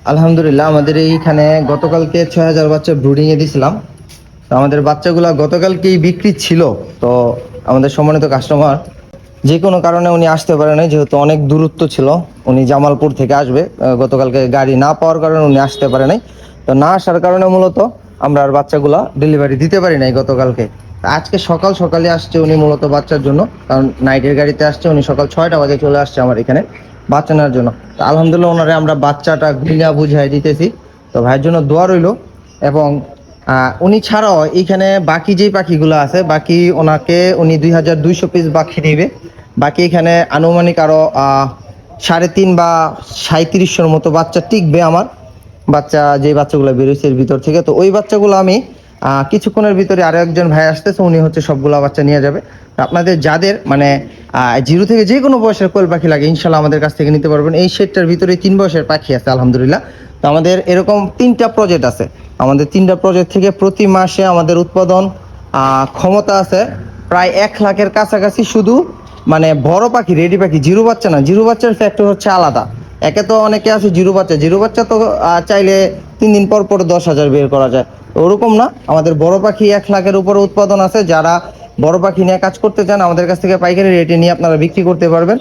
আলহামদুলিল্লাহ, আমাদের এইখানে গতকালকে 6,000 বাচ্চা ব্রুডিংয়ে দিছিলাম। তো আমাদের বাচ্চাগুলা গতকালকেই বিক্রি ছিল। তো আমাদের সম্মানিত কাস্টমার যে কোনো কারণে উনি আসতে পারে নাই, যেহেতু অনেক দূরত্ব ছিল। উনি জামালপুর থেকে আসবে, গতকালকে গাড়ি না পাওয়ার কারণে উনি আসতে পারে নাই। তো না আসার কারণে মূলত আমরা আর বাচ্চাগুলা ডেলিভারি দিতে পারি নাই গতকালকে। আজকে সকাল সকালে আসছে উনি মূলত বাচ্চার জন্য, কারণ নাইটের গাড়িতে আসছে। উনি সকাল 6টা বাজে চলে আসছে আমার এখানে বাচ্চা নেওয়ার জন্য। তো আলহামদুলিল্লাহ ওনারে আমরা বাচ্চাটা ঘুরিয়া বুঝাই দিতেছি। তো ভাইয়ের জন্য দোয়া রইল। এবং উনি ছাড়াও এইখানে বাকি যেই পাখিগুলো আছে, বাকি উনি 2,200 পিস পাখি নেবে। বাকি এখানে আনুমানিক আরও 3.5 বা 3700-র মতো বাচ্চা টিকবে আমার। যে বাচ্চাগুলো বেরোচ্ছে এর ভিতর থেকে, তো ওই বাচ্চাগুলো আমি কিছুক্ষণের ভিতরে আরো একজন ভাই আসতেছে, উনি হচ্ছে সবগুলো বাচ্চা নিয়ে যাবে। তো আপনাদের যাদের মানে 0 থেকে যে কোনো বয়সের কোয়েল পাখি লাগে, ইনশাল্লাহ আমাদের কাছ থেকে নিতে পারবেন। এই সেটটার ভিতরে 3 বয়সের পাখি আছে আলহামদুলিল্লাহ। তো আমাদের এরকম 3টা প্রজেক্ট আছে। আমাদের 3টা প্রজেক্ট থেকে প্রতি মাসে আমাদের উৎপাদন ক্ষমতা আছে প্রায় 1 লাখের কাছাকাছি। শুধু মানে বড় পাখি, রেডি পাখি, জিরো বাচ্চা না। জিরো বাচ্চার ফ্যাক্টর হচ্ছে আলাদা। একে তো অনেকে আছে জিরো বাচ্চা তো চাইলে 3 দিন পর পর 10,000 বের করা যায়। ওরকম না, আমাদের বড় পাখি 1 লাখের উপরে উৎপাদন আছে। যারা বড় পাখি নিয়ে কাজ করতে চান, আমাদের কাছ থেকে পাইকারি রেটে নিয়ে আপনারা বিক্রি করতে পারবেন।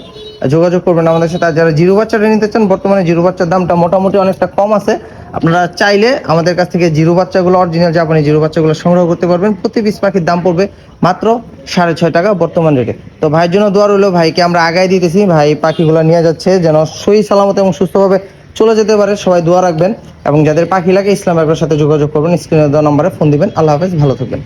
যোগাযোগ করবেন আমাদের সাথে। আর যারা জিরো বাচ্চাটা নিতে চান, বর্তমানে জিরো বাচ্চার দামটা মোটামুটি অনেকটা কম আছে। আপনারা চাইলে আমাদের কাছ থেকে জিরো বাচ্চাগুলো, অরিজিনাল জাপানি জিরো বাচ্চাগুলো সংগ্রহ করতে পারবেন। প্রতি পিস পাখির দাম পড়বে মাত্র 6.5 টাকা বর্তমান রেটে। তো ভাইয়ের জন্য দোয়া রইল, ভাইকে আমরা আগায় দিতেছি। ভাই পাখিগুলো নিয়ে যাচ্ছে যেন সহি সালামত এবং সুস্থভাবে চলে যেতে পারে। সবাই দোয়া রাখবেন এবং যাদের পাখি লাগে ইসলাম ভাইয়ের সাথে যোগাযোগ করবেন। স্ক্রিনে দেওয়া নম্বরে ফোন দিবেন। আল্লাহ হাফেজ, ভালো থাকবেন।